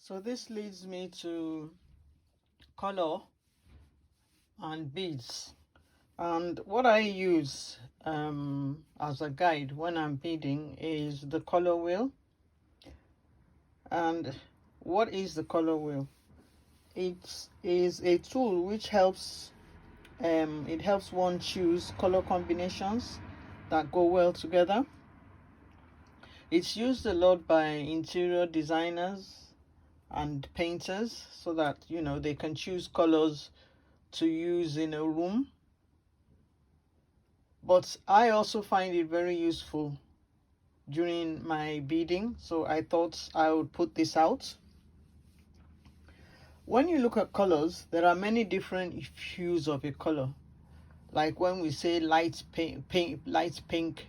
So this leads me to color and beads. And what I use as a guide when I'm beading is the color wheel. And what is the color wheel? It is a tool which helps one choose color combinations that go well together. It's used a lot by interior designers and painters so that they can choose colors to use in a room. But I also find it very useful during my beading, so I thought I would put this out. When you look at colors, there are many different hues of a color. Like when we say light pink,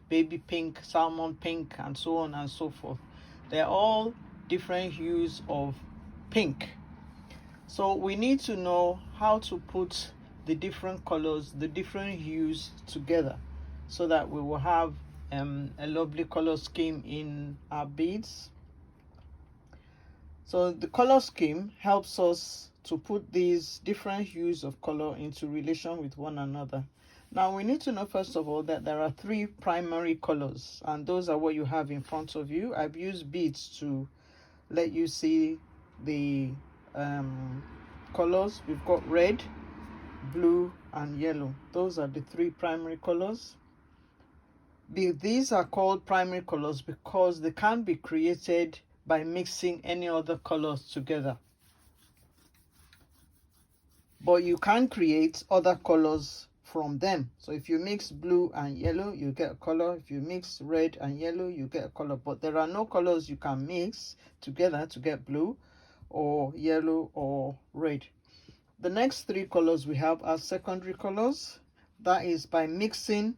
baby pink, salmon pink, and so on and so forth. They're all different hues of pink. So we need to know how to put the different colors, the different hues together, so that we will have a lovely color scheme in our beads. So the color scheme helps us to put these different hues of color into relation with one another. Now we need to know first of all that there are three primary colors, and those are what you have in front of you. I've used beads to let you see the colors. We've got red, blue, and yellow. Those are the three primary colors. These are called primary colors because they can be created by mixing any other colors together. But you can create other colors from them. So if you mix blue and yellow, you get a color. If you mix red and yellow, you get a color. But there are no colors you can mix together to get blue or yellow or red. The next three colors we have are secondary colors. That is by mixing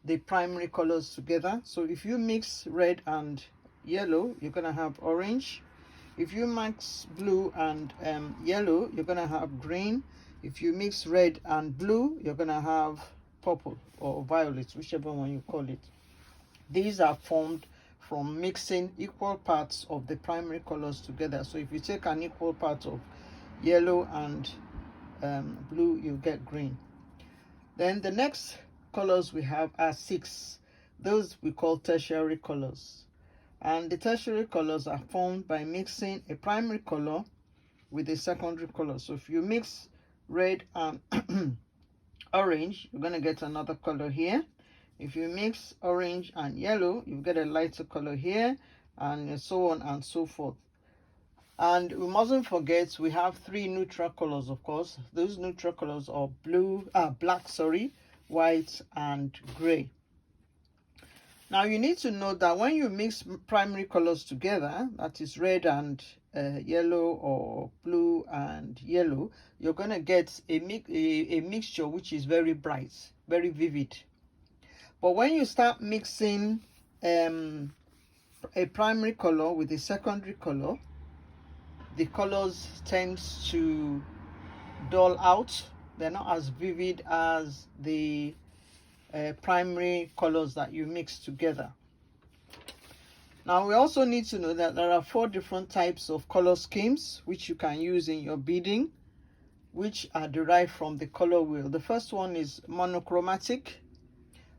the primary colors together. So if you mix red and yellow, you're going to have orange. If you mix blue and yellow, you're going to have green. If you mix red and blue, you're going to have purple or violet, whichever one you call it. These are formed from mixing equal parts of the primary colors together. So if you take an equal part of yellow and blue, you get green. Then the next colors we have are 6. Those we call tertiary colors. And the tertiary colors are formed by mixing a primary color with a secondary color. So if you mix red and orange, you're going to get another color here. If you mix orange and yellow, you get a lighter color here, and so on and so forth. And we mustn't forget we have 3 neutral colors, of course. Those neutral colors are black, white, and gray. Now you need to know that when you mix primary colors together, that is red and yellow or blue and yellow, you're going to get a mixture which is very bright, very vivid. But when you start mixing a primary color with a secondary color, the colors tend to dull out. They're not as vivid as the primary colors that you mix together. Now we also need to know that there are 4 different types of color schemes which you can use in your beading, which are derived from the color wheel. The first one is monochromatic.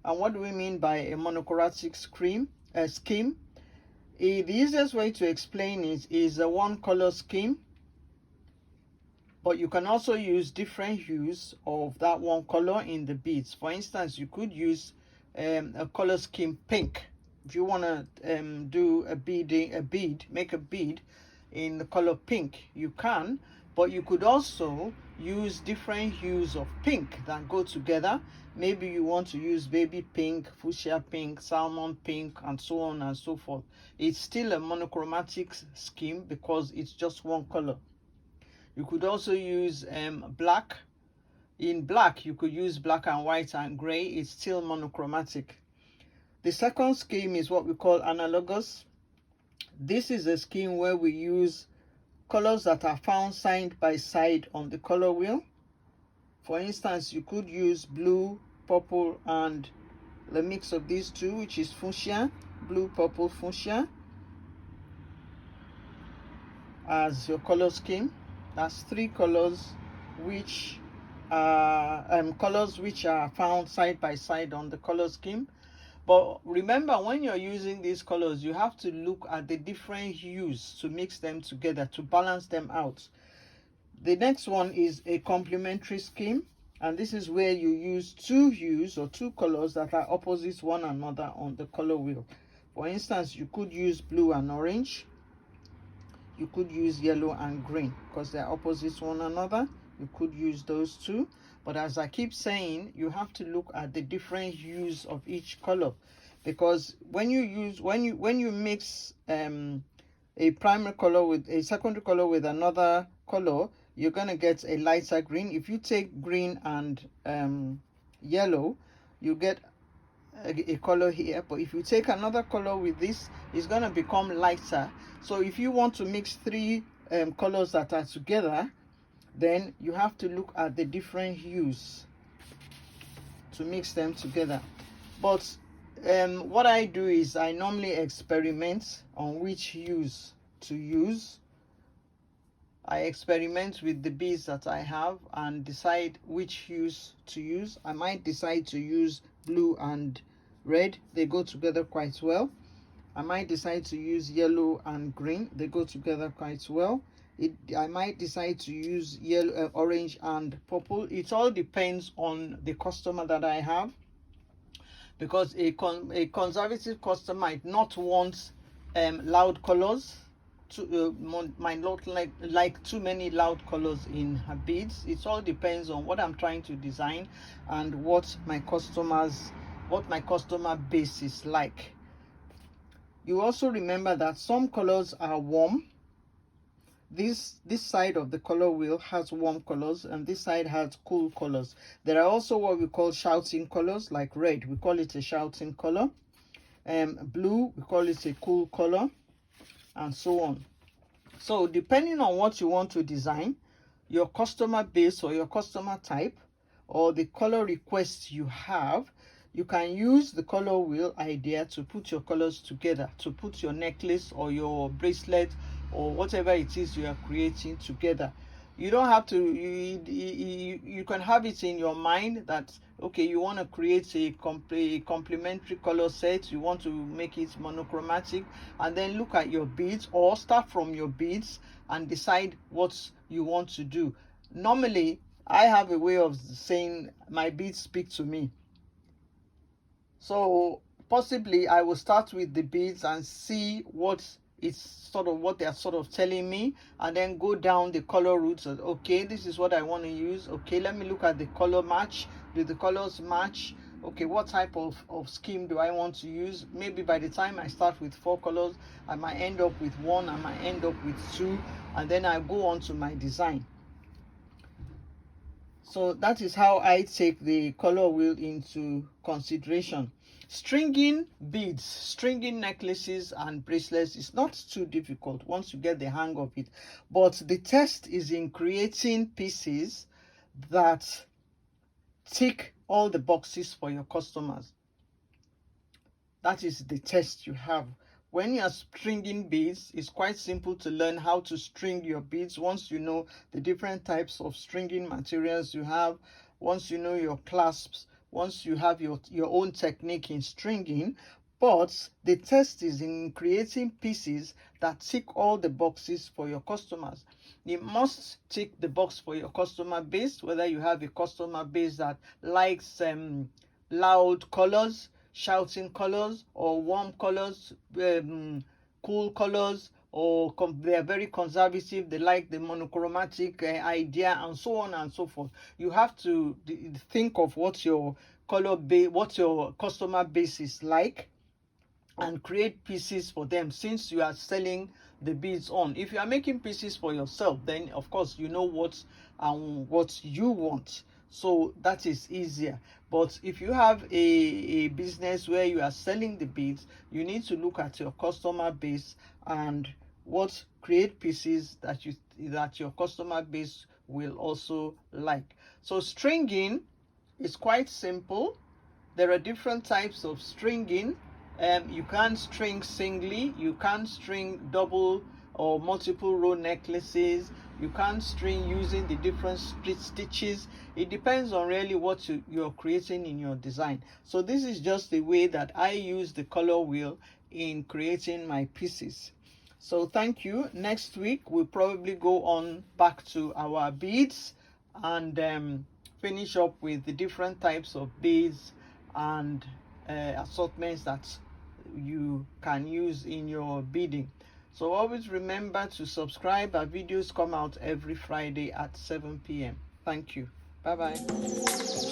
And what do we mean by a monochromatic scheme? The easiest way to explain it is a one color scheme, but you can also use different hues of that one color in the beads. For instance, you could use a color scheme pink. If you want to do make a bead in the color pink, you can, but you could also use different hues of pink that go together. Maybe you want to use baby pink, fuchsia pink, salmon pink, and so on and so forth. It's still a monochromatic scheme because it's just one color. You could also use black. In black, you could use black and white and gray. It's still monochromatic. The second scheme is what we call analogous. This is a scheme where we use colors that are found side by side on the color wheel. For instance, you could use blue, purple, and the mix of these two, which is fuchsia, blue, purple, fuchsia. as your color scheme. That's 3 colors which are found side by side on the color scheme. But remember, when you're using these colors, you have to look at the different hues to mix them together, to balance them out. The next one is a complementary scheme, and this is where you use 2 hues or 2 colors that are opposite one another on the color wheel. For instance, you could use blue and orange, you could use yellow and green because they're opposite one another. You could use those 2, but as I keep saying, you have to look at the different hues of each color, because when you mix a primary color with a secondary color with another color, you're going to get a lighter green. If you take green and yellow, you get a color here, but if you take another color with this, it's going to become lighter. So if you want to mix 3 colors that are together, then you have to look at the different hues to mix them together. But what I do is I normally experiment on which hues to use. I experiment with the beads that I have and decide which hues to use. I might decide to use blue and red, they go together quite well. I might decide to use yellow and green, they go together quite well. I might decide to use yellow, orange and purple. It all depends on the customer that I have, because a conservative customer might not want loud colors, might not like too many loud colors in her beads. It all depends on what I'm trying to design and what my customer base is like. You also remember that some colors are warm. This side of the color wheel has warm colors and this side has cool colors. There are also what we call shouting colors, like red, we call it a shouting color. Blue, we call it a cool color, and so on. So depending on what you want to design, your customer base or your customer type, or the color requests you have, you can use the color wheel idea to put your colors together, to put your necklace or your bracelet or whatever it is you are creating together. You don't have to, you can have it in your mind that, okay, you want to create a complementary color set, you want to make it monochromatic, and then look at your beads or start from your beads and decide what you want to do. Normally, I have a way of saying my beads speak to me. So possibly I will start with the beads and see what they're sort of telling me, and then go down the color routes. Okay, this is what I want to use. Okay, let me look at the color match. Do the colors match? Okay, what type of scheme do I want to use? Maybe by the time I start with 4 colors, I might end up with 1, I might end up with 2, and then I go on to my design. So that is how I take the color wheel into consideration. Stringing beads, stringing necklaces and bracelets is not too difficult once you get the hang of it. But the test is in creating pieces that tick all the boxes for your customers. That is the test you have. When you're stringing beads, it's quite simple to learn how to string your beads. Once you know the different types of stringing materials you have, once you know your clasps, once you have your own technique in stringing. But the test is in creating pieces that tick all the boxes for your customers. You must tick the box for your customer base, whether you have a customer base that likes loud colors, shouting colors, or warm colors, cool colors, or they are very conservative, they like the monochromatic idea, and so on and so forth. You have to think of what your customer base is like, and create pieces for them, since you are selling the beads on. If you are making pieces for yourself, then of course you know what you want, so that is easier. But if you have a business where you are selling the beads, you need to look at your customer base and create pieces that your customer base will also like. So stringing is quite simple. There are different types of stringing. You can string singly, you can string double or multiple row necklaces. You can string using the different split stitches. It depends on really what you're creating in your design. So this is just the way that I use the color wheel in creating my pieces. So thank you. Next week we'll probably go on back to our beads and finish up with the different types of beads and assortments that you can use in your beading. So always remember to subscribe. Our videos come out every Friday at 7 p.m. Thank you. Bye bye.